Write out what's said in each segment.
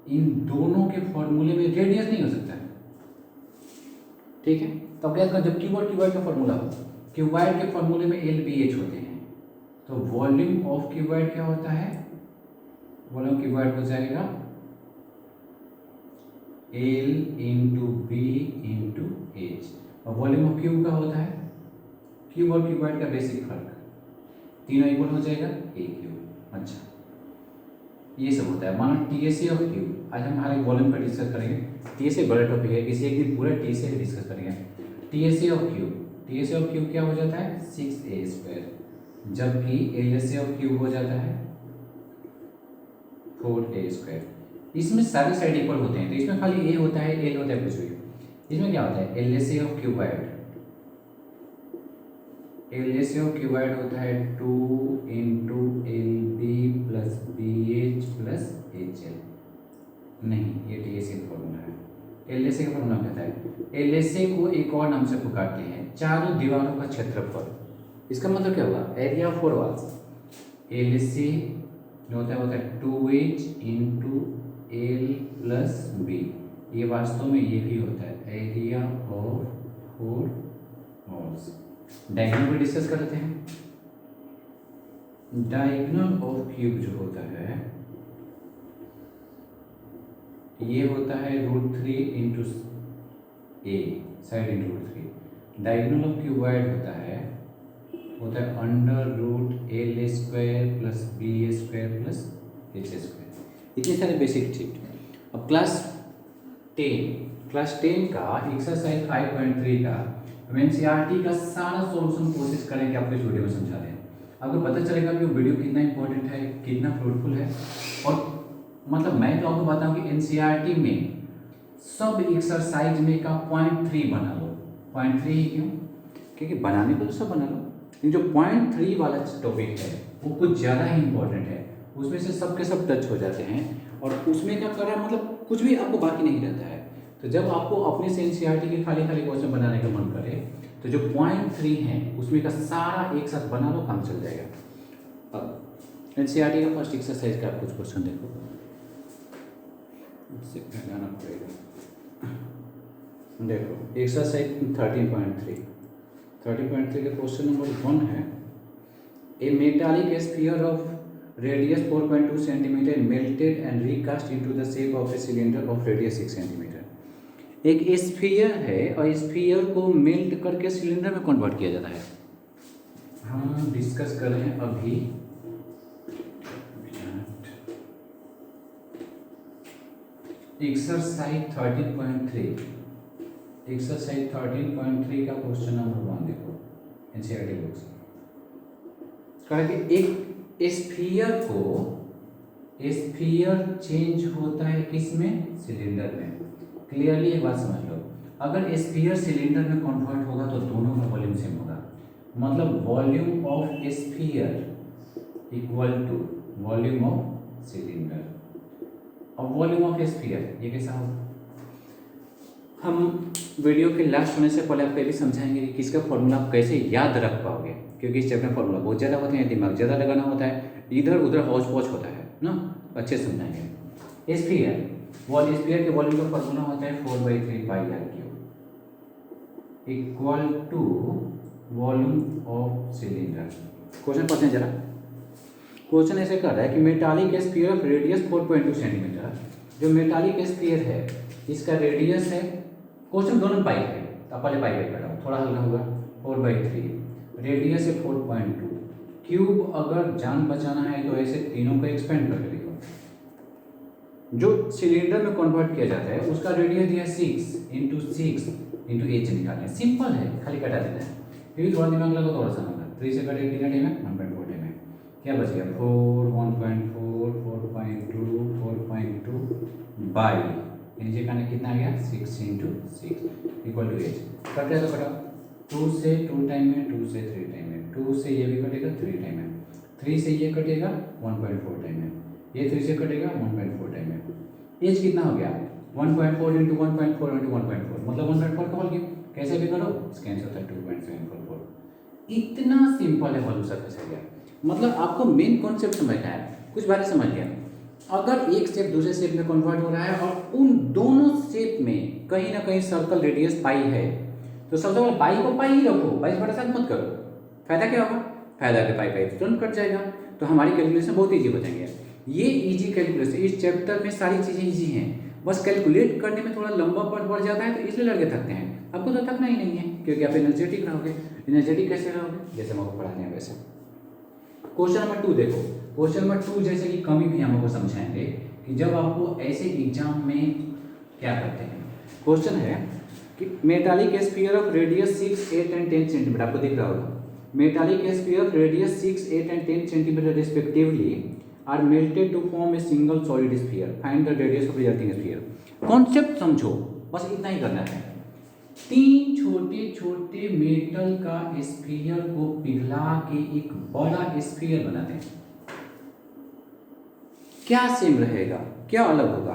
इन दोनों के फॉर्मूले में रेडियस नहीं हो सकता है, ठीक है। तो अब क्या करें, जब क्यूबॉइड का फॉर्मूला हो, क्यूबॉइड के फॉर्मूले में एल बी एच होते हैं, तो वॉल्यूम ऑफ क्यूबॉइड क्या होता है, वॉल्यूम क्यूबॉइड हो जाएगा l into b into h, और वॉल्यूम ऑफ क्यूब का होता है क्यूब और क्यूबॉइड का बेसिक फर्क, तीनों इक्वल हो जाएगा ए क्यूब। अच्छा, ये सब होता है। मानो T S C of cube, आज हम हमारे वॉल्यूम पर डिस्कस करेंगे। टी एस सी बड़ा टॉपिक है, किसी एक दिन पूरा टी एस सी डिस्कस करेंगे। T S C of cube क्या हो जाता है 6a², जबकि L S C of cube हो जाता है 4a²। इसमें सारे साइड इक्वल होते हैं, तो इसमें खाली ए होता है, एल होता है, कुछ भी। इसमें क्या होता है L S C of cuboid, L S C of cuboid होता है 2 into L B plus B H plus H L. नहीं, ये टी एस सी का फॉर्मूला है। एल एस सी का फॉर्मूला कहता है, एल एस सी को एक और नाम से पुकारते हैं चारों दीवारों का क्षेत्रफल। इसका मतलब क्या होगा, area of four walls. L S C जो होता है 2h into L plus B, ये वास्तव में ये भी होता है area of four walls. Diagonal भी डिस्कस कर लेते हैं। डायगोनल ऑफ क्यूब जो होता है ये होता है √3 into A side into √3। Diagonal of cuboid होता है √L² plus B² plus H²। इतने सारे बेसिक चीज। अब क्लास 10 का एक्सरसाइज 5.3 का हम एनसीईआरटी का सारा सॉल्यूशन कोशिश करेंगे आपको इस वीडियो में समझा दें। आपको पता चलेगा कि वो वीडियो कितना इंपॉर्टेंट है, कितना फ्रूटफुल है। और मतलब मैं तो आपको बताऊं कि एनसीईआरटी में सब एक्सरसाइज में का 0.3 बना लो। 0.3 ही क्यों, क्योंकि बनाने को तो सब बना लो, लेकिन जो 0.3 वाला टॉपिक है वो कुछ ज़्यादा ही इंपॉर्टेंट है। उसमें से सब के सब टच हो जाते हैं, और उसमें क्या कर रहा है मतलब कुछ भी आपको बाकी नहीं रहता है। तो जब आपको अपने से एनसीईआरटी के खाली क्वेश्चन बनाने का मन करे तो जो 0.3 है उसमें का सारा एक साथ बना लो, काम चल जाएगा। अब एनसीईआरटी का फर्स्ट एक्सरसाइज का कुछ क्वेश्चन देखो, इससे फैलाना पड़ेगा। देखो एक्सरसाइज 13.3 का क्वेश्चन नंबर 1 है, a metallic sphere of radius 4.2 centimetre melted and recast into the shape of a cylinder of radius 6 centimetre. एक स्फीयर है और स्फीयर को मेल्ट करके सिलेंडर में कन्वर्ट किया जाता है। हम डिस्कस कर रहे हैं अभी एक्सरसाइज 13.3 का क्वेश्चन नंबर 1 देखो एनसीईआरटी बुक्स। कहा कि एक स्फीयर चेंज होता है किसमें, सिलेंडर में। क्लियरली एक बात समझ लो, अगर स्फीयर सिलेंडर में कन्वर्ट होगा तो दोनों का वॉल्यूम सेम होगा। मतलब volume of sphere equal to volume of cylinder. अब वॉल्यूम ऑफ स्फीयर ये कैसा होगा, हम वीडियो के लास्ट होने से पहले आपको ये भी समझाएंगे कि किसका फॉर्मूला आप कैसे याद रख पाओगे, क्योंकि इस चैप्टर में फॉर्मूला बहुत ज़्यादा होते हैं, दिमाग ज़्यादा लगाना होता है, इधर उधर हौच पौच होता है ना। अच्छे समझाएंगे। स्फीयर के वॉल्यूम का फॉर्मूला होता है 4/3πr³ equal to volume of cylinder. Question पढ़ते हैं जरा। क्वेश्चन ऐसे कर रहा है कि metallic sphere of radius 4.2 centimetre, जो मेटालिक स्फीयर है इसका रेडियस है, क्वेश्चन दोनों पाई है, तो पहले पाई कर रहा हूँ, थोड़ा हल्का होगा, 4/3, रेडियस है 4.2। क्यूब अगर जान बचाना है तो ऐसे तीनों को एक्सपेंड करके लिखो। जो सिलेंडर में कन्वर्ट किया जाता है उसका रेडियस दिया 6 इंटू एच निकालना है। सिंपल है, खाली कटा देना है, फिर थोड़ा दिमाग लगा, थोड़ा सा लगा। 3 से कटे कितना टाइम है, 1.4 टाइम है। क्या बच गया 4, 1.4, 4.2, 4.2 बाई नीचे का कितना आ गया 6 into 6 equal to H. Cut गया तो कटा, 2 से 2 टाइम में, 2 से 3 टाइम में, 2 से ये भी कटेगा 3 टाइम में, 3 से ये कटेगा 1.4 टाइम में, ये 3 से कटेगा 1.4 टाइम में। एच कितना हो गया 1.4 इंटू 1.4 इंटू 1.4, मतलब 1.4 का होल क्यूब। कैसे भी करो इसका आंसर होता है 2.744। इतना सिंपल है वॉल्यूम सरफेस एरिया। मतलब आपको मेन कॉन्सेप्ट समझना है, कुछ बारे समझ गया। अगर एक शेप दूसरे शेप में कन्वर्ट हो रहा है और उन दोनों शेप में कहीं ना कहीं सर्कल रेडियस पाई है, तो सबसे पहले पाई को पाई ही रखो, पाई से बड़ा साथ मत करो। फायदा क्या होगा? फायदा के पाई पाई तुरंत कट जाएगा, तो हमारी कैलकुलेशन बहुत ईजी हो जाएंगे। ये इजी कैलकुलेशन, इस चैप्टर में सारी चीज़ें ईजी हैं, बस कैलकुलेट करने में थोड़ा लंबा पड़ जाता है, तो इसलिए लड़के थकते हैं। आपको तो थकना ही नहीं है, क्योंकि आप एनर्जेटिक रहोगे। एनर्जेटिक कैसे रहोगे? जैसे हम आपको पढ़ाते हैं वैसे। क्वेश्चन नंबर 2 देखो। क्वेश्चन नंबर 2 जैसे कि कमी भी हम आपको समझाएंगे कि जब आपको ऐसे एग्जाम में क्या करते हैं। क्वेश्चन है कि metallic sphere of radius 6, 8 and 10 centimetre, आपको दिख रहा होगा। Metallic sphere of radius 6, 8 and 10 centimetre respectively are melted to form a single solid sphere, find the radius of resulting sphere. Concept समझो, बस इतना ही करना है। 3 छोटे छोटे मेटल का स्फीयर को पिघला के एक बड़ा स्फीयर बनाते हैं। क्या सेम रहेगा, क्या अलग होगा?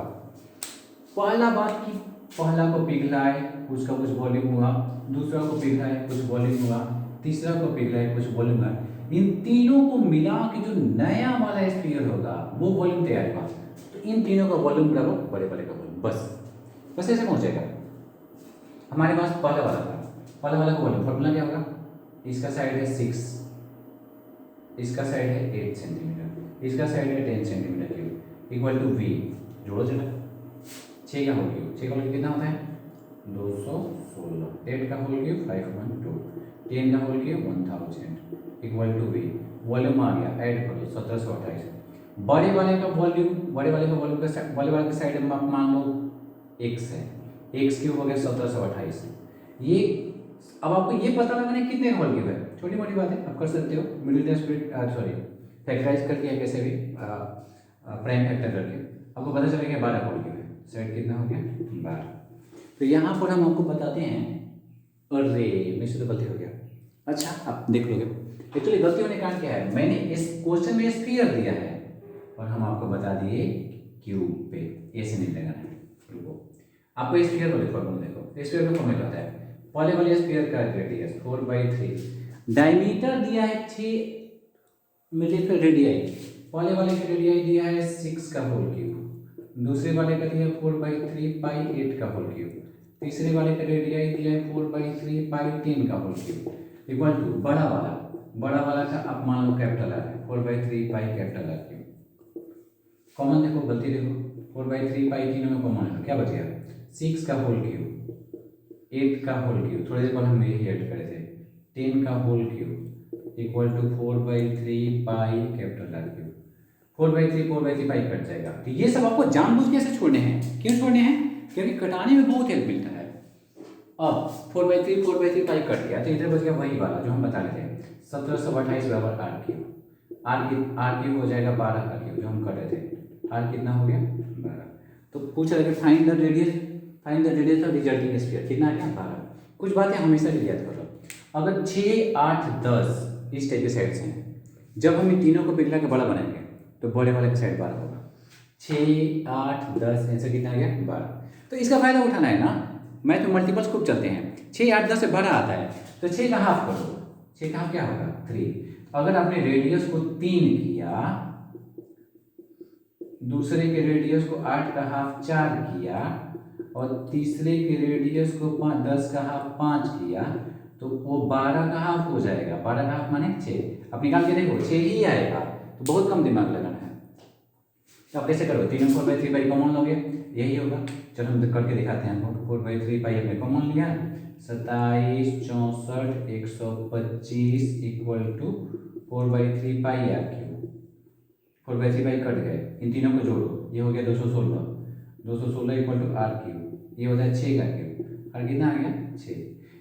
पहला बात कि पहला को पिघलाए, उसका कुछ वॉल्यूम हुआ, दूसरा को पिघलाए, कुछ वॉल्यूम हुआ, तीसरा को पिघलाए, कुछ वॉल्यूम हुआ। इन तीनों को मिला के जो नया वाला स्फीयर होगा वो वॉल्यूम तैयार हुआ, तो इन तीनों का वॉल्यूम बराबर बड़े वाले का वॉल्यूम, बस ऐसे पहुंचेगा। हमारे पास पहला वाला था, पहला वाला का वॉल्यूम फॉर्मूला क्या होगा? इसका साइड है 6, इसका साइड है 8 सेंटीमीटर, इसका साइड है 10 centimetre cube, equal to V. जोड़ो जरा, 6 का होल क्यूब, 6 का होल क्यूब कितना होता है? 216, 8 का होल क्यूब 512, 10 का whole cube 1000, equal to V. Volume आ गया, ऐड करो 1728। बड़े वाले का वॉल्यूम, बड़े वाले का साइड में आप मान लो x है, x क्यूब हो गया 1728। ये अब आपको ये पता लगाना है कितने होल क्यूब है, छोटी मोटी बात है, आप कर सकते हो मिडिल स्पीड फैक्टराइज करके या कैसे भी प्राइम फैक्टर करके आपको पता चलेगा 12 होल क्यूब है। साइड कितना हो गया? 12। तो यहाँ पर हम आपको बताते हैं, अरे मेरे से तो गलती हो गया। अच्छा आप देख लोगे, एक्चुअली गलती होने का कारण क्या है, मैंने इस क्वेश्चन में स्फीयर दिया है और हम आपको बता दिए क्यूब पे, ऐसे नहीं लगाना है। रुको, आपको स्फीयर वाले फॉर्मूला देखो। स्फीयर का फॉर्मूला होता है, पहले वाले स्फीयर का रेडियस 4/3, डायमीटर दिया है 6 मिलीमीटर रेडियाई, पहले वाले का रेडियाई दिया है 6 का होल क्यूब, दूसरे वाले का दिया है 4/3 पाई 8 का होल क्यूब, तीसरे वाले का रेडियाई दिया है 4/3 पाई 10 का होल क्यूब, इक्वल टू बड़ा वाला का आप मान लो कैपिटल आर है 4/3 pi capital R cube. Common देखो, गलती देखो, 4/3 पाई तीनों में कॉमन है, क्या बच गया? 6 का होल क्यूब, 8 का होल क्यूब, थोड़ी देर पहले हम यही ऐड करे थे, 10 का whole cube, equal to 4/3 pi capital R cube. 4/3 pi cut जाएगा। तो ये सब आपको जानबूझ के ऐसे छोड़ने हैं। क्यों छोड़ने हैं? क्योंकि कटाने में बहुत हेल्प मिलता है। अब 4/3 पाई कट गया, तो इधर बच गया वही वाला जो हम बता रहे थे, 1728 बराबर आर क्यूब। आर क्यूब हो जाएगा 12 का क्यूब, जो हम कर रहे थे। आर कितना हो गया? 12। तो पूछ रहे थे find the radius of resulting sphere, कितना आ गया? 12। कुछ बातें हमेशा याद कर लो, अगर 6, 8, 10 इस टाइप के साइड्स हैं, जब हम इन तीनों को पिघला के बड़ा बनाएंगे तो बड़े वाले का साइड 12 होगा। 6, 8, 10 आंसर कितना आ गया? 12। तो इसका फायदा उठाना है ना, मैथ में मल्टीपल्स खूब चलते हैं। 6, 8, 10 से बड़ा आता है, तो 6 का हाफ करो, 6 का हाफ क्या होगा? 3। अगर आपने रेडियस को 3 किया, दूसरे के रेडियस को 8 का हाफ 4 किया, और तीसरे के रेडियस को 10 का हाफ 5 किया, तो वो 12 का हाफ हो जाएगा। 12 का हाफ माने 6। अब निकाल के देखो 6 ही आएगा, तो बहुत कम दिमाग लगाना है। तो आप कैसे करोगे? 3 और 4/3 पाई कॉमन लोगे, यही होगा। चलो हम करके दिखाते हैं आपको। 4/3 पाई हमने कॉमन लिया, 27, 64, 125 equal to 4/3 pi R cube. 4/3 pi cut गए, इन तीनों को जोड़ो, ये हो गया 216, 216 इक्वल टू आर क्यूब, ये होता है 6 का क्यूब। आर कितना आ गया? 6।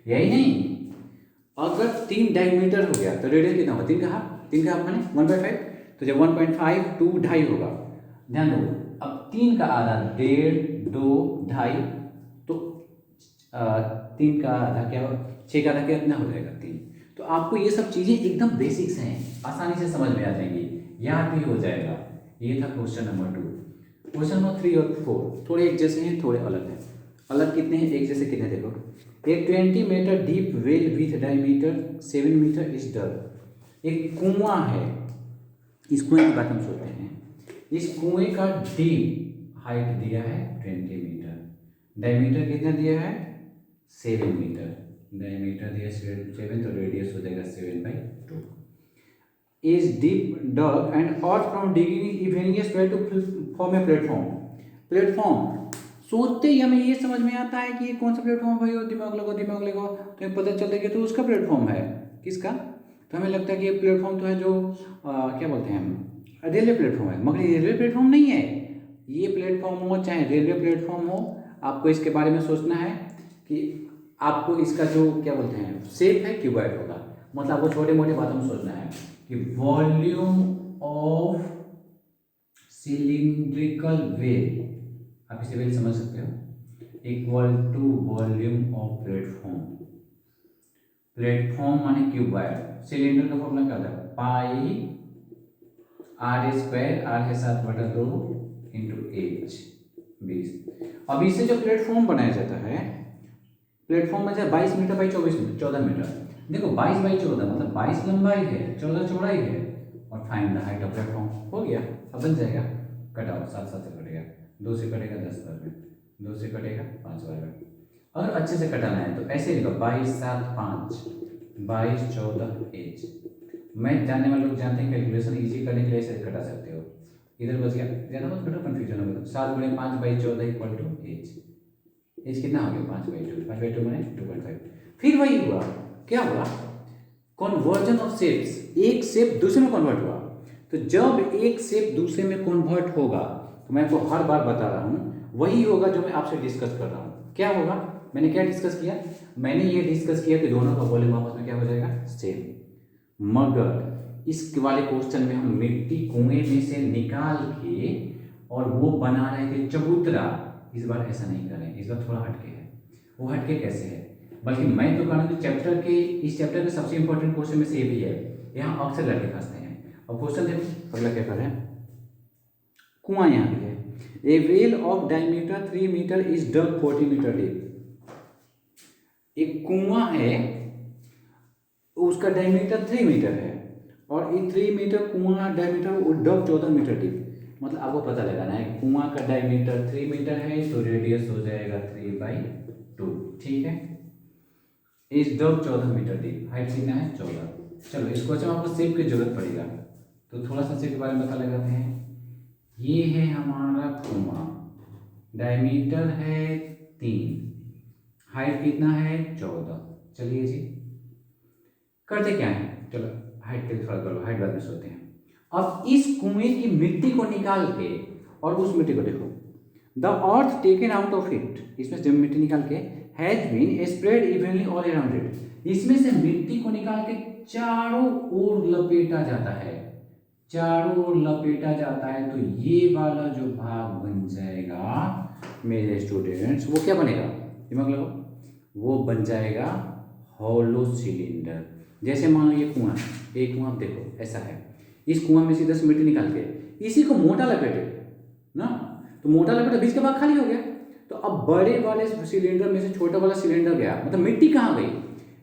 यही नहीं, अगर 3 डायमीटर हो गया तो रेडियस कितना होगा? 3 का हाफ माने 1/5, तो जब 1.5 2 2.5 होगा। ध्यान दो, अब 3 का आधा 1.5, 2, 2.5, तो 3 का आधा क्या होगा? 6 का आधा कितना हो जाएगा? 3। तो आपको ये सब चीज़ें एकदम बेसिक्स हैं, आसानी से समझ में आ जाएंगी, याद भी हो जाएगा। ये था क्वेश्चन नंबर 2। क्वेश्चन नंबर 3 और 4 थोड़े एक जैसे हैं, थोड़े अलग हैं। अलग कितने हैं, एक जैसे कितने? देखो, एक 20 metre deep well with diameter 7 metre is dug. एक कुआं है, इस कुएं की बात हम सोचते हैं। इस कुएं का डीप हाइट दिया है 20 मीटर, डायमीटर कितना दिया है 7 मीटर, डायमीटर दिया 7 तो रेडियस हो जाएगा 7/2। Is deep dug and earth from digging evenly way to form a platform. Platform सोचते ही हमें ये समझ में आता है कि ये कौन सा प्लेटफॉर्म भाई, दिमाग लगाओ तो पता चलता है कि तो उसका प्लेटफॉर्म है। किसका? तो हमें लगता है कि ये प्लेटफॉर्म तो है जो क्या बोलते हैं हम, रेलवे प्लेटफॉर्म है, मगर ये रेलवे प्लेटफॉर्म नहीं है। ये प्लेटफॉर्म हो चाहे रेलवे प्लेटफॉर्म हो, आपको इसके बारे में सोचना है कि आपको इसका जो क्या बोलते हैं शेप है क्यूबॉइड होगा। मतलब आपको छोटे मोटे बातों में सोचना है कि वॉल्यूम ऑफ सिलिंड्रिकल वेल, आप इसे वेल समझ सकते हो, equal to volume of platform. Platform माने क्यूबॉइड, सिलेंडर का फॉर्मूला क्या होता है पाई r², r है 7/2 इंटू h 20। अब इससे जो प्लेटफॉर्म बनाया जाता है, प्लेटफॉर्म में से 22 मीटर बाई 24 मीटर 14 मीटर, देखो 22/14 मतलब 22 लंबाई है 14 चौड़ाई है, और find the height of platform. हो गया, अब बन जाएगा। कटाओ 7 से कटेगा, 2 से कटेगा 10 बार में, 2 से कटेगा 5 बार में। अगर अच्छे से कटाना है तो ऐसे लिखो 22 7 5 22 14 h। मैथ जानने वाले लोग जानते हैं कैलकुलेशन इजी करने के लिए ऐसे कटा सकते हो। इधर बच गया, ज़्यादा मत कटो कन्फ्यूजन होगा। 7 × 5/14 इक्वल टू h। h कितना हो गया 5/2, 5/2 मैंने 2.5। फिर वही हुआ, क्या हुआ कन्वर्जन ऑफ शेप्स, एक शेप दूसरे में कन्वर्ट हुआ। तो जब एक शेप दूसरे में कन्वर्ट होगा, तो मैं आपको हर बार बता रहा हूँ वही होगा जो मैं आपसे डिस्कस कर रहा हूँ। क्या होगा, मैंने क्या डिस्कस किया, मैंने ये डिस्कस किया कि दोनों का वॉल्यूम आपस में क्या हो जाएगा सेम। मगर इस वाले क्वेश्चन में हम मिट्टी कुएं में से निकाल के और वो बना रहे थे चबूतरा। इस बार ऐसा नहीं करें, इस बार थोड़ा हटके है। वो हटके कैसे है, बल्कि मैं तो कहूँगा चैप्टर के इस चैप्टर के सबसे इंपॉर्टेंट क्वेश्चन में से ये भी है, यहाँ अक्सर लड़के फंसते हैं। और क्वेश्चन देखो अगला क्या कर रहे हैं, कुआं यहाँ भी है। A well of diameter 3 metre is dug 40 metre deep. एक कुआं है, उसका डायमीटर 3 मीटर है, और ये 3 मीटर कुआं डायमीटर वो डग 14 मीटर डीप। मतलब आपको पता लगाना है कुआं का डायमीटर 3 मीटर है तो रेडियस हो जाएगा 3/2। ठीक है, इस डग 14 मीटर डीप, हाइट कितना है 14। चलो इस क्वेश्चन में आपको शेप की जरूरत पड़ेगा, तो थोड़ा सा शेप के बारे में पता लगाते हैं। ये है हमारा कुआं, डायमीटर है 3, हाइट कितना है 14। चलिए जी करते क्या है, चलो हाइट के थोड़ा करो, हाइट बाद में सोते हैं। अब इस कुएं की मिट्टी को निकाल के, और उस मिट्टी को देखो, the earth taken out of it, इसमें से मिट्टी निकाल के has been spread evenly all around it, इसमें से मिट्टी को निकाल के चारों ओर लपेटा जाता है, चारों ओर लपेटा जाता है। तो ये वाला जो भाग बन जाएगा मेरे स्टूडेंट्स, वो क्या बनेगा, दिमाग लगाओ, वो बन जाएगा हॉलो सिलेंडर। जैसे मानो ये कुआं, एक कुआं देखो ऐसा है, इस कुआं में से 10 मिट्टी निकाल के इसी को मोटा लपेटे ना, तो मोटा लपेटे बीच का भाग खाली हो गया। तो अब बड़े वाले सिलेंडर में से छोटा वाला सिलेंडर गया, मतलब मिट्टी कहाँ गई,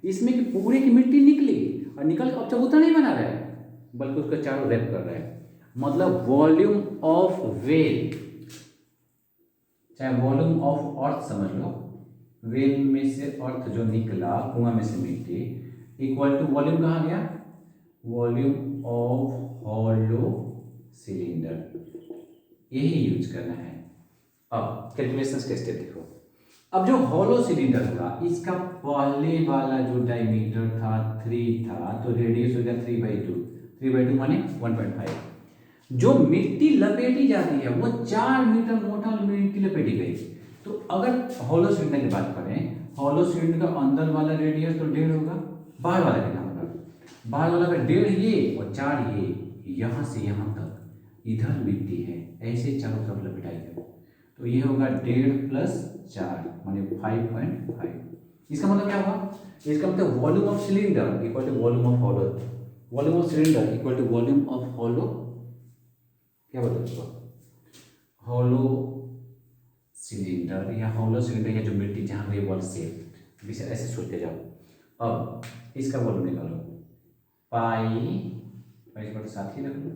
इसमें की पूरे की मिट्टी निकली, और निकल अब चबूतरा नहीं बना रहा है बल्कि उसका चारों रैप कर रहा है। मतलब वॉल्यूम ऑफ वेल, चाहे वॉल्यूम ऑफ अर्थ समझ लो, वेल में से अर्थ जो निकला कुआं में से मिट्टी, इक्वल टू वॉल्यूम कहाँ गया, वॉल्यूम ऑफ हॉलो सिलेंडर, यही यूज करना है। अब कैलकुलेशंस के स्टेप देखो। अब जो हॉलो सिलेंडर होगा, इसका पहले वाला जो डायमीटर था 3 था, तो रेडियस हो गया 3/2, 3/2 माने 1.5। जो मिट्टी लपेटी जाती है वो 4 मीटर मोटा मिट्टी लपेटी गई। तो अगर हॉलो सिलेंडर की बात करें, हॉलो सिलेंडर का अंदर वाला रेडियस तो 1.5 होगा, बाहर वाला कितना होगा, बाहर वाला का 1.5 ये और 4 ये, यहाँ से यहाँ तक इधर मिट्टी है, ऐसे चारों तरफ लपेटाई है। तो ये होगा 1.5 + 4 माने 5.5। इसका मतलब क्या होगा, इसका मतलब volume of cylinder equal to volume of hollow, volume of cylinder equal to volume of hollow, क्या बोलते हैं उसको, हॉलो सिलेंडर या हॉलो सिलेंडर, या जो मिट्टी जहाँ पे वॉल शेप, ऐसे सोचते जाओ। अब इसका वॉल्यूम निकालो, पाई साथ ही रख लो,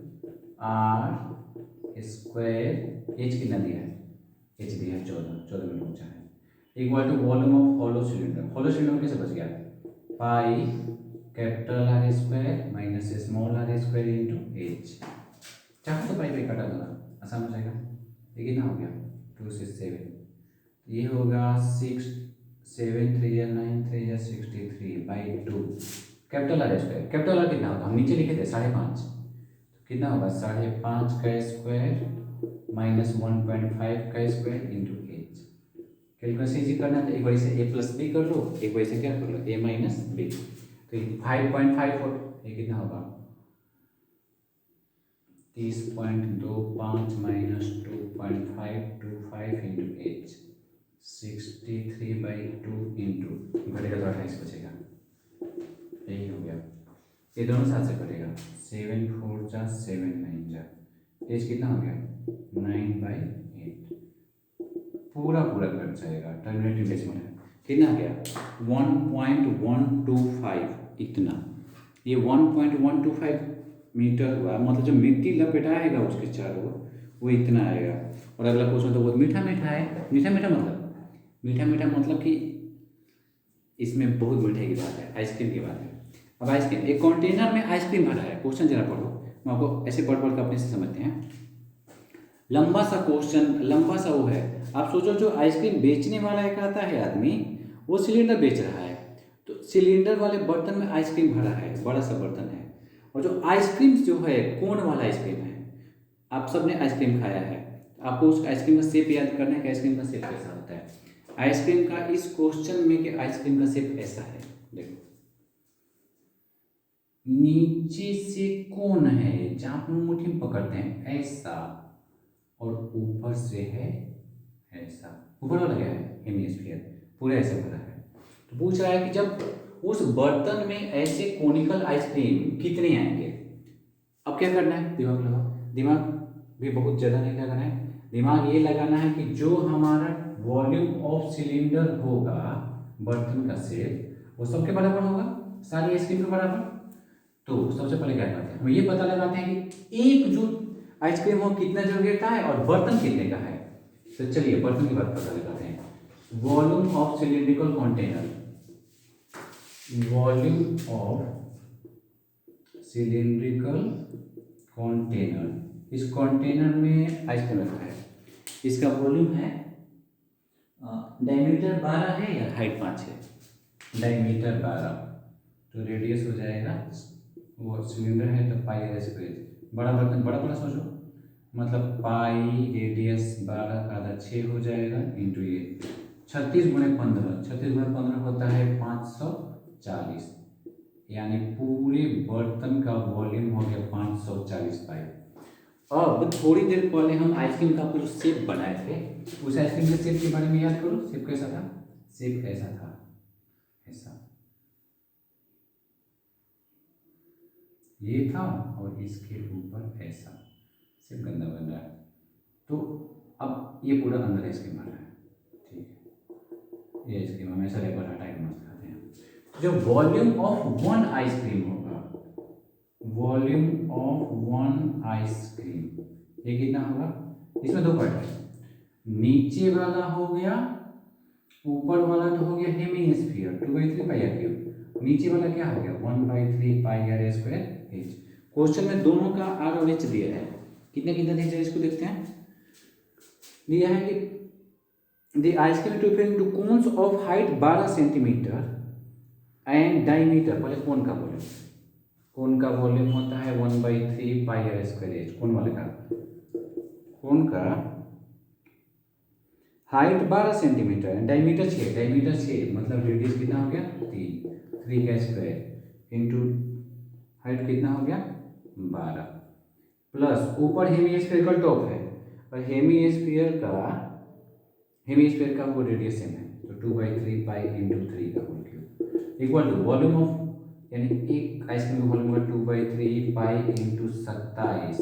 r² स्क्वायर एच कितना दिया है, एच दिया है 14 मीटर ऊंचा है, equal to volume of hollow cylinder. Hollow cylinder कैसे बच गया, pi capital R square minus small R square into H. चाहे तो पाई पे काटा दूंगा, आसान हो जाएगा। ये कितना हो गया 2 से 7, ये होगा 6 7 3 या 9 3 या 63/2 capital R square. Capital R कितना होगा, हम नीचे लिखे थे 5.5, तो कितना होगा 5.5 का स्क्वायर माइनस 1.5 का square into H. Calculation easy करना है तो एक बार इसे a प्लस बी कर लो, एक बार इसे क्या कर लो a माइनस बी, तो 5.5 हो, ये कितना होगा 30.25 माइनस 2.525 इंटू एच 63/2 इंटू घटेगा तो 28 बचेगा, यही हो गया। ये दोनों साथ से कटेगा, 7 4 जा 7 9 जा, एच कितना हो गया 9/8, पूरा कट जाएगा। टर्मिनेटिंग डेसिमल है, कितना गया 1.125, इतना, ये 1.125 मीटर हुआ, मतलब जो मिट्टी लपेटाएगा उसके चारों वो इतना आएगा। और अगला क्वेश्चन तो बहुत मीठा मीठा है, मीठा मीठा मतलब कि इसमें बहुत मीठे की बात है, आइसक्रीम की बात है। अब आइसक्रीम, एक कंटेनर में आइसक्रीम भरा है, क्वेश्चन जरा पढ़ो, मैं आपको ऐसे पढ़ कर अपने से समझते हैं। लंबा सा क्वेश्चन, लंबा सा वो है। आप सोचो जो आइसक्रीम बेचने वाला एक आता है आदमी, वो सिलेंडर बेच रहा है, तो सिलेंडर वाले बर्तन में आइसक्रीम भरा है, बड़ा सा बर्तन है, और जो आइसक्रीम जो है कोन वाला आइसक्रीम है। आप सबने आइसक्रीम खाया है, आपको उस आइसक्रीम का शेप याद करना है कि आइसक्रीम का शेप कैसा होता है। आइसक्रीम का इस क्वेश्चन में कि आइसक्रीम का शेप ऐसा है, देखो नीचे से कोन है जहाँ पर मुट्ठी में पकड़ते हैं ऐसा, और ऊपर से है ऐसा, ऊपर वाला क्या है हेमिस्फीयर, पूरे ऐसे भरा है। तो पूछ रहा है कि जब उस बर्तन में ऐसे कोनिकल आइसक्रीम कितने आएंगे। अब क्या करना है, दिमाग लगाओ, दिमाग भी बहुत ज़्यादा नहीं लगाना है, दिमाग ये लगाना है कि जो हमारा वॉल्यूम ऑफ सिलेंडर होगा बर्तन का शेप वो सबके बराबर होगा, सारी आइसक्रीम के बराबर। तो सबसे पहले क्या करते हैं, हम ये पता लगाते हैं कि एक जो आइसक्रीम हो कितना जगह का है और बर्तन कितने का है। तो चलिए बर्तन की बात पता लगाते हैं। Volume of cylindrical container, volume of cylindrical container, इस कंटेनर में आइसक्रीम रखा है, इसका वॉल्यूम है डायमीटर 12 है या हाइट 5 है, डायमीटर 12, तो रेडियस हो जाएगा, वो सिलेंडर है तो पाई आर स्क्वायर, बड़ा बर्तन बड़ा सोचो, मतलब पाई रेडियस 12 का आधा 6 हो जाएगा इंटू ये 36 गुणे 15, 36 गुणे 15 होता है 540, यानी पूरे बर्तन का वॉल्यूम हो गया 540 पाई। अब थोड़ी देर पहले हम आइसक्रीम का कुछ शेप बनाए थे, उस आइसक्रीम के शेप के बारे में याद करो, शेप कैसा था, शेप कैसा था ऐसा, ये था और इसके ऊपर ऐसा, सिर्फ गंदा बन रहा है। तो अब ये पूरा अंदर आइसक्रीम आ रहा है, ठीक है, ये आइसक्रीम हमेशा रेपर हटा के मस्त खाते हैं। जो वॉल्यूम ऑफ वन आइसक्रीम होगा, वॉल्यूम ऑफ वन आइसक्रीम, ये कितना होगा, इसमें दो पार्ट है, नीचे वाला हो गया, ऊपर वाला तो हो गया हेमिस्फीयर 2/3 पाई आर क्यूब, नीचे वाला क्या हो गया 1/3 पाई आर स्क्वायर एच। क्वेश्चन में दोनों का आर और एच दिया है, कितना कितना दिया है इसको देखते हैं। दिया है कि the ice cream to fill two cones of height 12 centimetre and diameter, पहले कोन का वॉल्यूम, कोन का वॉल्यूम होता है 1/3 पाई आर स्क्वायर एच, कोन वाले का, कोन का हाइट 12 सेंटीमीटर है, डायमीटर 6, डायमीटर 6 मतलब रेडियस कितना हो गया 3 का स्क्वायर इंटू हाइट कितना हो गया 12, प्लस ऊपर हेमिस्फीयरिकल टॉप है और हेमिस्फीयर का वो रेडियस सेम है, तो 2/3 पाई इंटू 3 का whole cube equal to volume of, यानी एक आइसक्रीम का वॉल्यूम का 2/3 पाई इंटू 27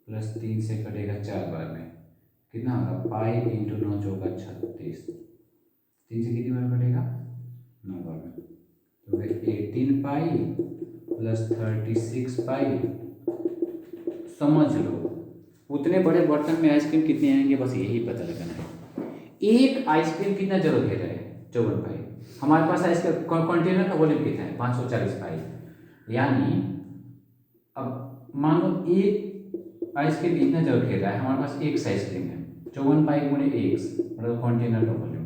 प्लस 3 से कटेगा 4 बार में, कितना होगा पाई इंटू 9 चौका 36, 3 से कितनी बार कटेगा 9 बार में, तो 18 पाई प्लस 36 पाई, समझ लो उतने बड़े बर्तन में आइसक्रीम कितने आएंगे, बस यही पता लगाना है। एक आइसक्रीम कितना जरूर घेर है 54 पाई। हमारे पास आइसक्रीम कंटेनर का वॉल्यूम कितना है 540 पाई। यानी अब मान लो एक आइसक्रीम इतना जरूर घेर रहा है, हमारे पास एक आइसक्रीम है 54 पाई गुणे एक्स मतलब कंटेनर का वॉल्यूम।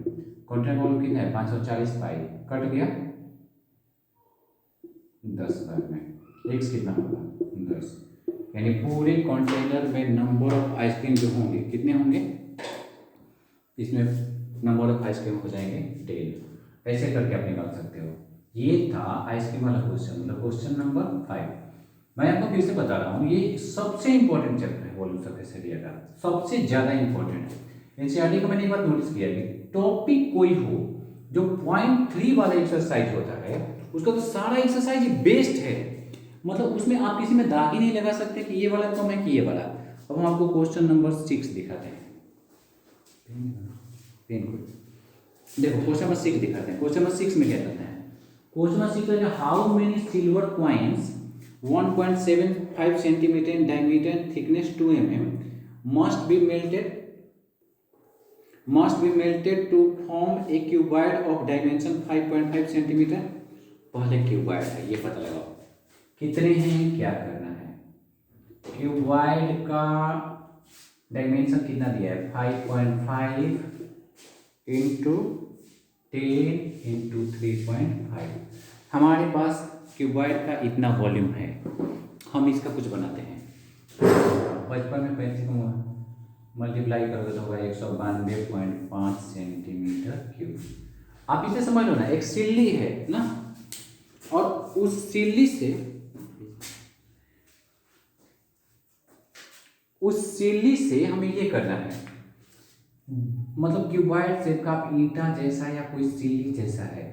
कंटेनर का वॉल्यूम कितना है 540 पाई, कट गया 10 बार में एक्स कितना होगा 10। यानी पूरे कंटेनर में नंबर ऑफ आइसक्रीम जो होंगे कितने होंगे, इसमें नंबर ऑफ आइसक्रीम हो जाएंगे 10। ऐसे करके आप निकाल सकते हो। ये था आइसक्रीम वाला क्वेश्चन, मतलब क्वेश्चन नंबर 5। मैं आपको फिर से बता रहा हूँ, ये सबसे इंपॉर्टेंट चैप्टर है वॉल्यूम सरफेस एरिया का, सबसे ज़्यादा इंपॉर्टेंट है। एनसीईआरटी का मैंने एक बात नोटिस किया कि टॉपिक कोई हो जो 0.3 वाला एक्सरसाइज होता है उसका तो सारा एक्सरसाइज बेस्ट है, मतलब उसमें आप किसी में दाग ही नहीं लगा सकते कि ये वाला तो मैं कि ये वाला। अब हम आपको क्वेश्चन नंबर 6 दिखाते हैं। देखो क्वेश्चन नंबर 6 दिखाते हैं। क्वेश्चन नंबर 6 में क्या कहते हैं, क्वेश्चन नंबर 6 है how many silver coins 1.75 centimetre in diameter thickness 2 mm must be melted to form a cuboid of dimension 5.5 centimetre. पहले क्यूबॉइड है ये पता लगाओ कितने हैं, क्या करना है। क्यूबॉइड का डायमेंशन कितना दिया है 5.5 इंटू 10 इंटू 3.5। हमारे पास क्यूबॉइड का इतना वॉल्यूम है, हम इसका कुछ बनाते हैं। बचपन में 35 को मल्टीप्लाई करोगे तो होगा 192.5 सेंटीमीटर क्यूब। आप इसे समझ लो ना, एक सिल्ली है ना, और उस सिल्ली से हमें ये करना है, मतलब क्यूबॉइड शेप का आप ईंटा जैसा या कोई सिल्ली जैसा है,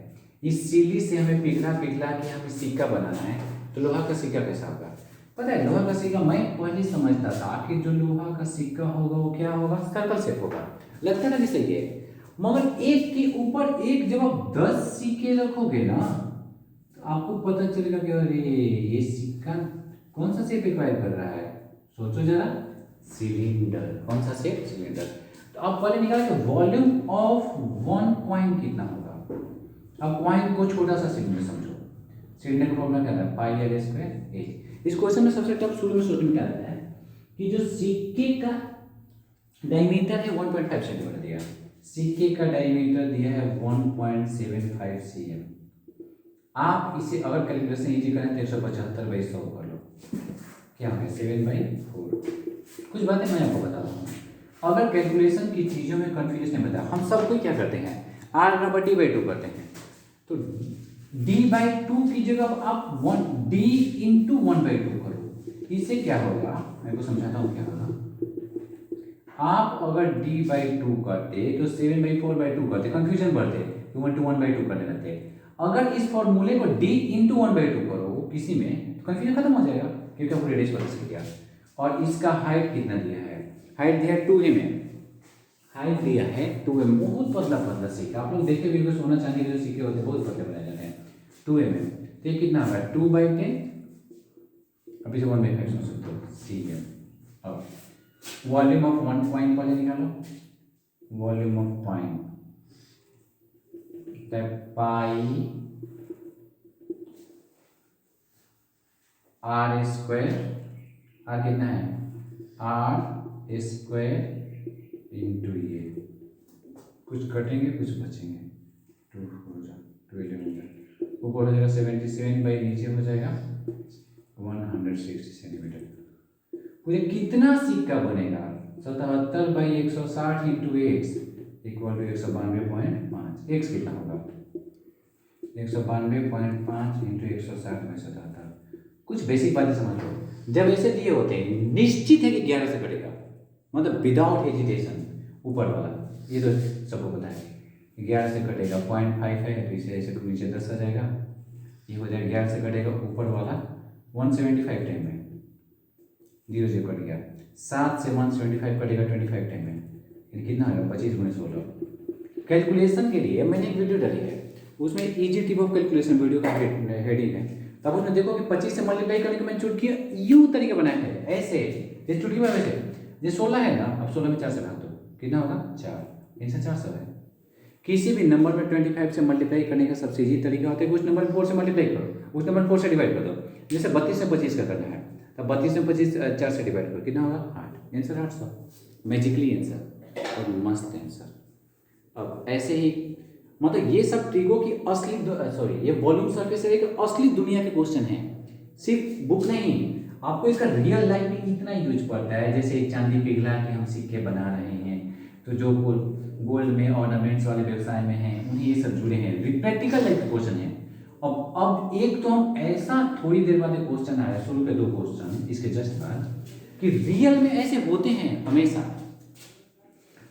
इस सिल्ली से हमें पिघला के हमें सिक्का बनाना है। तो लोहा का सिक्का कैसा होगा पता है, लोहा का सिक्का मैं पहले समझता था कि जो लोहा का सिक्का होगा वो क्या होगा, सर्कल शेप होगा, लगता है ना कि सही है। मगर एक के ऊपर एक जब आप 10 सिक्के रखोगे ना तो आपको पता चलेगा कि अरे ये सिक्का कौन सा शेप रिक्वायर कर रहा है, सोचो जरा, सिलेंडर। कौन सा शेप, सिलेंडर। तो आप पहले निकालेंगे वॉल्यूम ऑफ वन कॉइन कितना होगा। अब कॉइन को छोटा सा सिलेंडर समझो, सिलेंडर का फॉर्मूला क्या है पाई आर स्क्वायर ए। इस क्वेश्चन में सबसे टफ शुरू में सोचने में क्या रहता है कि जो सिक्के का डायमीटर है 1.5 सेंटीमीटर दिया, सिक्के का डायमीटर दिया है 1.75 cm। आप इसे अगर कैलकुलेशन इजी करें तो 175/100 कर लो, क्या होगा 7/4। कुछ बातें मैं आपको बता रहा हूँ, अगर कैलकुलेशन की चीज़ों में कन्फ्यूज नहीं बता, हम सब कोई क्या करते हैं r/d/2 करते हैं, तो d/2 की जगह आप d × 1/2 करो। इससे क्या होगा मैं को समझाता हूँ क्या होगा। आप अगर d/2 करते तो 7/4/2 करते, कंफ्यूजन बढ़ते, 1/2 करने लगते। अगर इस फॉर्मूले को d × 1/2 करो किसी में तो कंफ्यूजन खत्म हो जाएगा, क्योंकि आपको रेडियस पता चल गया। और इसका हाइट कितना दिया है, हाइट दिया है 2 mm, हाइट दिया है 2 mm। बहुत पतला सिक्का, आप लोग देखते वीडियो, सोना चांदी के जो सिक्के होते हैं बहुत पतले बनाए जाते हैं, 2 mm। तो ये कितना होगा 2/10, अभी से 1/5 सोच सकते हो cm। अब वॉल्यूम ऑफ वन कॉइन पहले निकालो, volume of coin pi R square, R कितना है आर स्क्वायर इंटू ये, कुछ कटेंगे कुछ बचेंगे, 2 हो जाए 12 ऊपर हो जाएगा 77 बाई नीचे हो जाएगा 160 सेंटीमीटर। पूरे कितना सिक्का बनेगा 77/160 into X equal to 192.5। X कितना होगा 192.5 इंटू 160/77। कुछ बेसिक बातें समझ लो, जब ऐसे दिए होते हैं निश्चित है कि 11 से कटेगा, मतलब विदाउट हेजिटेशन। ऊपर वाला ये तो सबको पता है 11 से कटेगा, 0.5 है तो इसे ऐसे नीचे 10 आ जाएगा, ये हो जाएगा 11 से कटेगा। ऊपर वाला 175 टाइम में 0 कट गया, 7 से 175 कटेगा 25 टाइम में, ये कितना होगा 25 × 16। कैलकुलेशन के लिए मैंने एक वीडियो डाली है, उसमें easy tip of calculation video का हेडिंग है, तब उसमें देखो कि 25 से मल्टीप्लाई करने के मैंने चुटकी यूँ तरीके बनाए हैं, ऐसे जैसे चुटकी में वैसे ये 16 है ना, अब 16 में 4 से भाग दो, कितना होगा 4, आंसर 400 है। किसी भी नंबर में 25 से मल्टीप्लाई करने का सबसे इजी तरीका होता है कि उस नंबर में 4 से मल्टीप्लाई करो, उस नंबर 4 से डिवाइड कर दो। जैसे 32 से 25 का करना है, तब 32 से 25 4 से डिवाइड करो, कितना होगा 8, आंसर 800, मैजिकली आंसर, और मस्त आंसर। अब ऐसे ही मतलब ये सब ट्रिको की असली ये वॉल्यूम सरफेस एक असली दुनिया के क्वेश्चन है, सिर्फ बुक नहीं, आपको इसका रियल लाइफ में इतना यूज पड़ता है। जैसे एक चांदी पिघला के हम सिक्के बना रहे हैं, तो जो गोल्ड में ऑर्नामेंट्स वाले व्यवसाय में हैं उन्हें ये सब जुड़े हैं, प्रैक्टिकल लाइफ क्वेश्चन है। अब एक तो हम ऐसा थोड़ी देर बाद क्वेश्चन आया, शुरू के 2 क्वेश्चन इसके जस्ट बाद, कि रियल में ऐसे होते हैं हमेशा।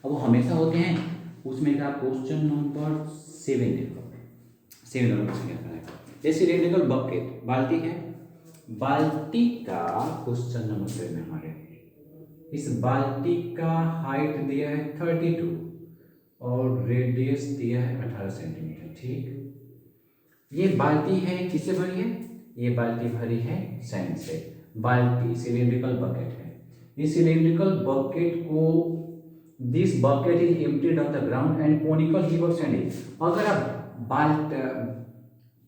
अब वो हमेशा होते हैं, उसमें का क्वेश्चन नंबर 7 देखो, 7 नंबर क्वेश्चन क्या है। जैसे सिलिंड्रिकल बकेट, बाल्टी है, बाल्टी का क्वेश्चन नंबर 7 में हमारे, इस बाल्टी का हाइट दिया है 32 और रेडियस दिया है 18 सेंटीमीटर, ठीक। ये बाल्टी है किससे भरी है, ये बाल्टी भरी है सैंड से। बाल्टी सिलिंड्रिकल बकेट है, इस सिलिंड्रिकल बकेट को, this bucket is emptied on the ground and conical heap of sand is, अगर आप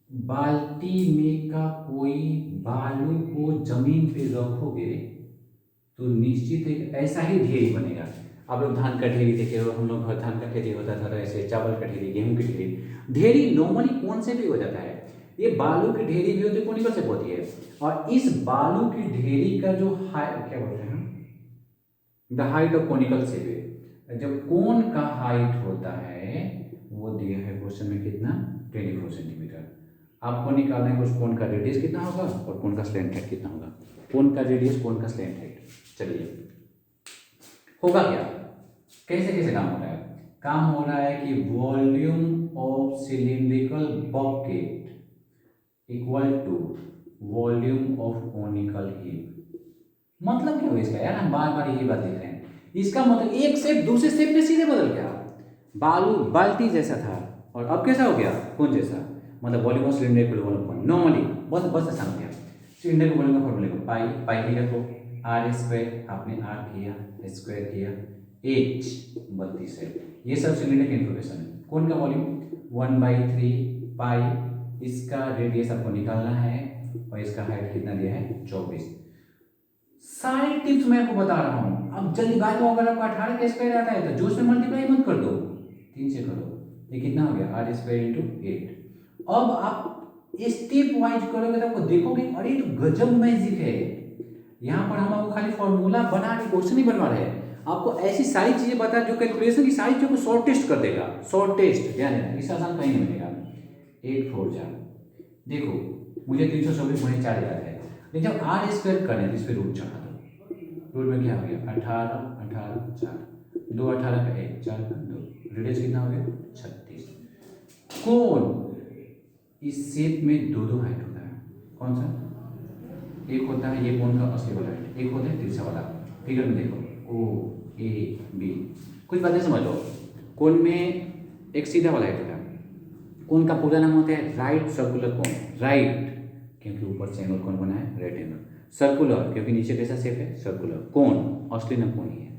बाल्टी में का कोई बालू को जमीन पे रखोगे तो निश्चित एक ऐसा ही ढेरी बनेगा। आप लोग धान का ढेरी देखे हो, हम लोग धान का खेती होता था, ऐसे चावल का ढेरी, गेहूं की ढेरी, ढेरी नॉर्मली कौन से भी हो जाता है, ये बालू की ढेरी भी होती है, कोनिकल से होती है। और इस बालू की ढेरी का जो हाइट, क्या बोलते हैं, द हाइट ऑफ कोनिकल से भी, जब कोन का हाइट होता है वो दिया है क्वेश्चन में कितना, 24 सेंटीमीटर। आपको निकालना है उस कोन का रेडियस कितना होगा और कोन का स्लैंट हेड कितना होगा, कोन का रेडियस, कोन का स्लैंट हेड। चलिए होगा क्या, कैसे कैसे काम हो रहा है, काम हो रहा है कि volume of cylindrical bucket equal to volume of conical heap. मतलब क्या हुआ इसका यार, हम बार बार यही बात देख रहे हैं। इसका मतलब एक शेप दूसरे शेप में सीधे बदल गया, बालू बाल्टी जैसा था और अब कैसा हो गया, कोन जैसा। मतलब volume of cylinder equal volume cone, normally बस ऐसा हो गया। सिलिंडर के वॉल्यूम का फॉर्मूला को पाई ही रखो, आर स्क्वायर, आपने आर किया, स्क्वायर किया, एच 32 है। ये सब सिलिंडर की इन्फॉर्मेशन है। कौन का वॉल्यूम 1/3 पाई, इसका रेडियस आपको निकालना है और इसका हाइट कितना दिया है 24। सारी टिप्स मैं आपको बता रहा हूं। अब जल्दी बात को, अगर आपको 18 का स्क्वायर आता है तो जो से मल्टीप्लाई मत कर दो, 3 से करो, ये कितना हो गया आर स्क्वायर इंटू 8। अब आप स्टेप वाइज करोगे तो आपको देखोगे अरे तो गजब मैजिक है। यहाँ पर हम आपको खाली फॉर्मूला बना के क्वेश्चन ही बनवा रहे हैं, आपको ऐसी सारी चीजें बता जो कैलकुलेशन की सारी चीजों को शॉर्टेस्ट कर देगा। शॉर्टेस्ट ध्यान देना, इससे आसान कहीं नहीं मिलेगा। 8 4 4, देखो मुझे 324 गुणे 4 याद है, लेकिन जब आर स्क्वायर करने तो इस पर रूट चढ़ा दो। रूट में क्या हो गया 18 18 4, 2 18 का 1 4 का 2, रेडियस कितना हो गया 36। कौन इस शेप में दो हाइट होता है, कौन सा, एक होता है ये कोन का असली वाला हाइट, एक होता है तिरछा वाला। फिगर में देखो ओ ए बी, कुछ बातें समझ लो। कोन में एक सीधा वाला हाइट होता है, कोन का पूरा नाम होता है राइट सर्कुलर कोन, राइट क्योंकि ऊपर से एंगल कौन बना है राइट एंगल, सर्कुलर क्योंकि नीचे कैसा शेप है सर्कुलर, कोन असली नाम कोन ही है।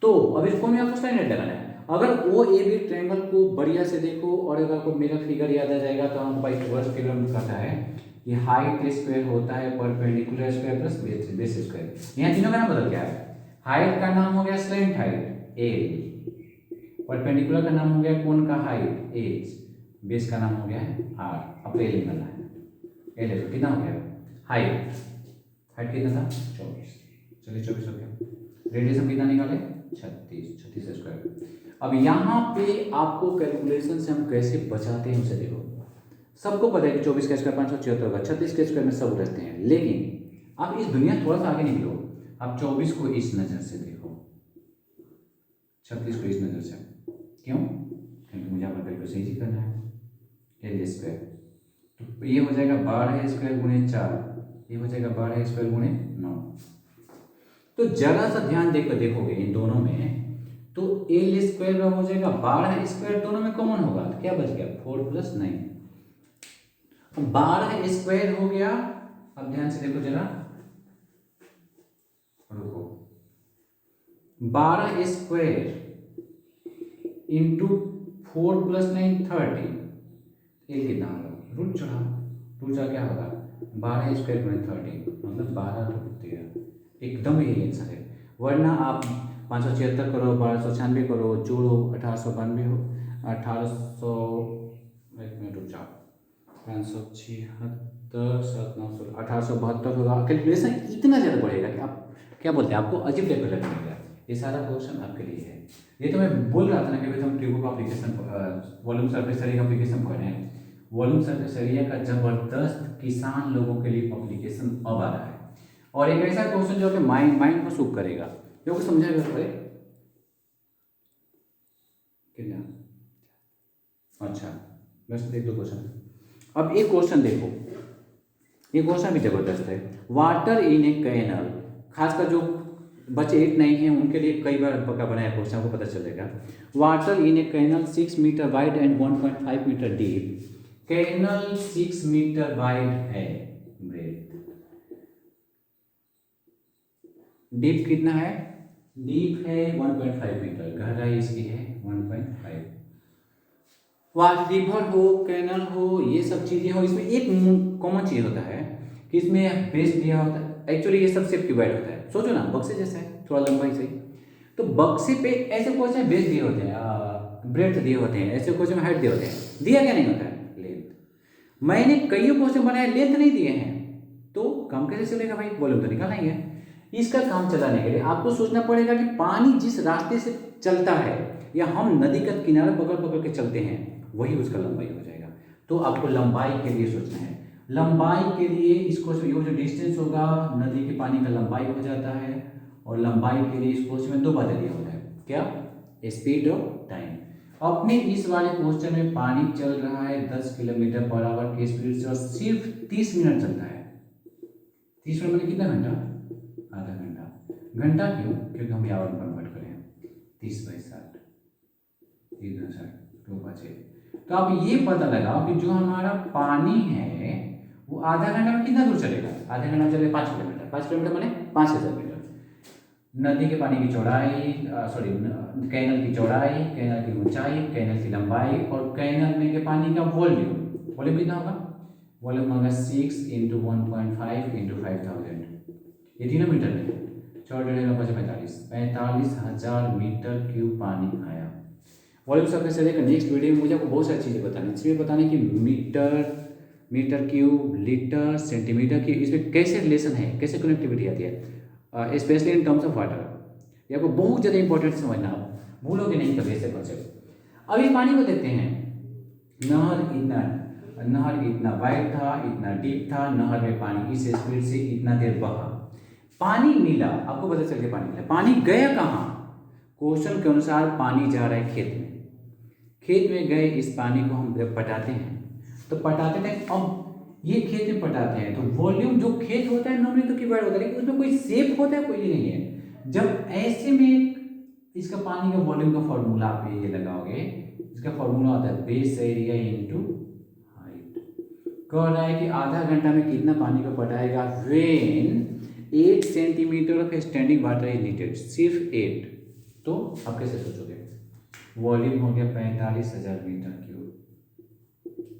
तो अब इस कोन में आपको स्टैंडर्ड लगाना है। अगर ओ ए बी ट्रायंगल को बढ़िया से देखो, और अगर आपको मेरा फिगर याद आ जाएगा तो हमको पाइथागोरस फिगर में कहता है कि हाइट स्क्वायर होता है perpendicular square plus base square. यहाँ तीनों का नाम बदल गया है, हाइट का नाम हो गया स्लैंट हाइट एल, परपेंडिकुलर का नाम हो गया कोन का हाइट एच, बेस का नाम हो गया है आर। अब एल निकालना है, एल है तो कितना हो गया हाइट, हाइट कितना था 24, चलिए 24 हो गया। रेडियस हम कितना निकाले 36 स्क्वायर। अब यहाँ पे आपको कैलकुलेशन से हम कैसे बचाते हैं उसे देखो। सबको पता है कि 24 का स्क्वायर 576 होगा, 36 के स्क्वायर में सब रहते हैं, लेकिन आप इस दुनिया थोड़ा सा आगे निकलो, आप 24 को इस नज़र से देखो, 36 को इस नज़र से। क्यों, क्योंकि मुझे अपना कैलकुलेशन इजी करना है। एल स्क्वायर तो ये हो जाएगा 12 स्क्वायर गुणे 4, ये हो जाएगा 12 स्क्वायर गुणे 9। तो जरा सा ध्यान देकर देखोगे इन दोनों में, तो एल स्क्वायर का हो जाएगा 12 स्क्वायर, दोनों में कॉमन होगा तो क्या बच गया 4 + 9, 12 स्क्वायर हो गया। अब ध्यान से देखो जरा, रुको 12 स्क्वायर इंटू 4 + 9 30, ये कितना होगा, रूट चढ़ा, रूट चढ़ा क्या होगा 12 स्क्वायर गुणे 30 मतलब 12√13, एकदम यही आंसर है। वरना आप 576 करो, 1296 करो, जोड़ो 1892 हो, 1800, एक मिनट रुक जाओ, 576 7 9 16 1872 होगा। कैलकुलेशन इतना ज़्यादा बढ़ेगा कि आप क्या बोलते हैं, आपको अजीब टाइप का लगेगा। ये सारा क्वेश्चन आपके लिए है। ये तो मैं बोल रहा था ना कि भाई हम ट्यूबो का एप्लीकेशन, वॉल्यूम सरफेस एरिया का एप्लीकेशन पढ़ रहे हैं। वॉल्यूम सरफेस एरिया का जबरदस्त किसान लोगों के लिए एप्लीकेशन अब आ रहा है, और एक ऐसा क्वेश्चन जो कि माइंड को सूख करेगा, जो कि समझाएगा भाई कितना। अच्छा बस देख दो क्वेश्चन। अब एक क्वेश्चन देखो, ये क्वेश्चन भी जबरदस्त है। वाटर इन ए कैनल, खासकर जो बच्चे 8 9 हैं उनके लिए कई बार का बनाया क्वेश्चन, आपको पता चलेगा। Water in a canal 6 metre wide and 1.5 metre deep. Canal 6 metre wide है, ब्रेथ, डीप कितना है, डीप है 1.5 मीटर, गहराई इसकी है 1.5। वाट रिवर हो, कैनल हो, ये सब चीज़ें हो, इसमें एक कॉमन चीज़ होता है कि इसमें बेस दिया होता है। एक्चुअली ये सब शेप डिवाइड होता है, सोचो ना बक्से जैसा है, थोड़ा लंबाई से, तो बक्से पे ऐसे क्वेश्चन बेस दिए होते हैं, ब्रेथ दिए होते हैं, ऐसे क्वेश्चन हाइट दिए होते हैं, दिया क्या नहीं होता है, लेंथ। मैंने कई क्वेश्चन बनाए लेंथ नहीं दिए हैं, तो काम कैसे चलेगा भाई, वॉल्यूम तो निकालना ही है। इसका काम चलाने के लिए आपको सोचना पड़ेगा कि पानी जिस रास्ते से चलता है या हम नदी का किनारा पकड़ पकड़ के चलते हैं वही उसका लंबाई हो जाएगा। तो आपको लंबाई के लिए सोचना है। लंबाई के लिए इसको ये जो डिस्टेंस होगा नदी के पानी का लंबाई हो जाता है, और लंबाई के लिए इसको में 2 बातें दिया होता है, क्या, स्पीड और टाइम। अपने इस वाले क्वेश्चन में पानी चल रहा है 10 किलोमीटर पर आवर की स्पीड से और सिर्फ 30 मिनट चलता है। 30 मिनट में कितना घंटा, आधा घंटा। घंटा क्यों, क्योंकि हम आवर में कन्वर्ट करें, 30/60, 3×60 2 5। तो आप ये पता लगाओ कि जो हमारा पानी है वो आधा घंटा में कितना दूर चलेगा, आधा घंटा में चलेगा 5 किलोमीटर। 5 किलोमीटर माने 5000 मीटर। नदी के पानी की चौड़ाई, सॉरी कैनल की चौड़ाई, कैनल की ऊंचाई, कैनल की लंबाई और कैनल में के पानी का वॉल्यूम। वॉल्यूम कितना होगा, वॉल्यूम होगा 6 × 1.5 × 5000, ये तीनों मीटर में, 45,000 मीटर क्यूब पानी आया। वॉल्यूम सरफेस एरिया का नेक्स्ट वीडियो में मुझे आपको बहुत सारी चीज़ें बतानी है। इसमें बताने की मीटर क्यूब, लीटर, सेंटीमीटर की, इसमें कैसे रिलेशन है, कैसे कनेक्टिविटी आती है, specially in terms of water. ये आपको बहुत ज़्यादा इंपॉर्टेंट समझना, आप भूलोगे नहीं कभी ऐसे कॉन्सेप्ट। अब इस पानी को देखते हैं, नहर इतना वाइड था, इतना डीप था, नहर में पानी इस स्पीड से इतना देर बहा, पानी मिला, आपको पता चल गया पानी मिला। पानी गया कहाँ, क्वेश्चन के अनुसार पानी जा रहा है खेत में। खेत में गए इस पानी को हम जब पटाते हैं तो पटाते थे, अब ये खेत में पटाते हैं तो वॉल्यूम जो खेत होता है नॉर्मली तो डिवाइड होता है, लेकिन उसमें कोई शेप होता है, कोई नहीं है। जब ऐसे में इसका पानी का वॉल्यूम का फॉर्मूला आप ये लगाओगे, इसका फॉर्मूला होता है बेस एरिया इंटू हाइट। कह रहा है कि आधा घंटा में कितना पानी को पटाएगा, when 8 centimetre of standing water is needed, सिर्फ 8। तो आप कैसे सोचोगे, वॉल्यूम हो गया 45,000 मीटर क्यूब।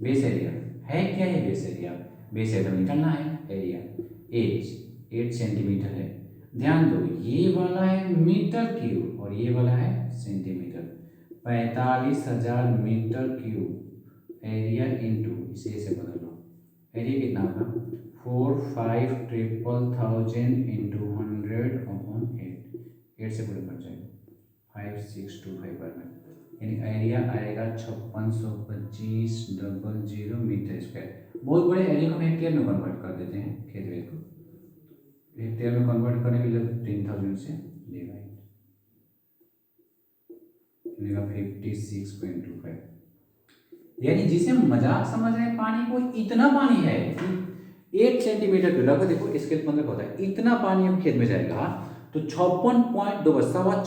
बेस एरिया है क्या, है बेस एरिया, बेस एरिया निकालना है, एरिया एज 8 सेंटीमीटर है। ध्यान दो ये वाला है मीटर क्यूब और ये वाला है centimetre. 45,000 metre cube area into, इसे ऐसे बदल लो, एरिया कितना होगा 4,5,000 इंटू 100/8, 8 से पूरे कट जाएगा 5625 पर में, यानी एरिया आएगा 5625 मीटर स्क्वायर। बहुत बड़े एरिया को हम हेक्टेयर में कन्वर्ट कर देते हैं, खेत वेद को हेक्टेयर में कन्वर्ट करने के लिए 10,000 से डिवाइड, 56.25, यानी जिसे हम मजाक समझ रहे हैं पानी को, इतना पानी है 8 सेंटीमीटर के लगभग, देखो स्केल 15 का होता है, इतना पानी हम खेत में जाएगा तो 56.2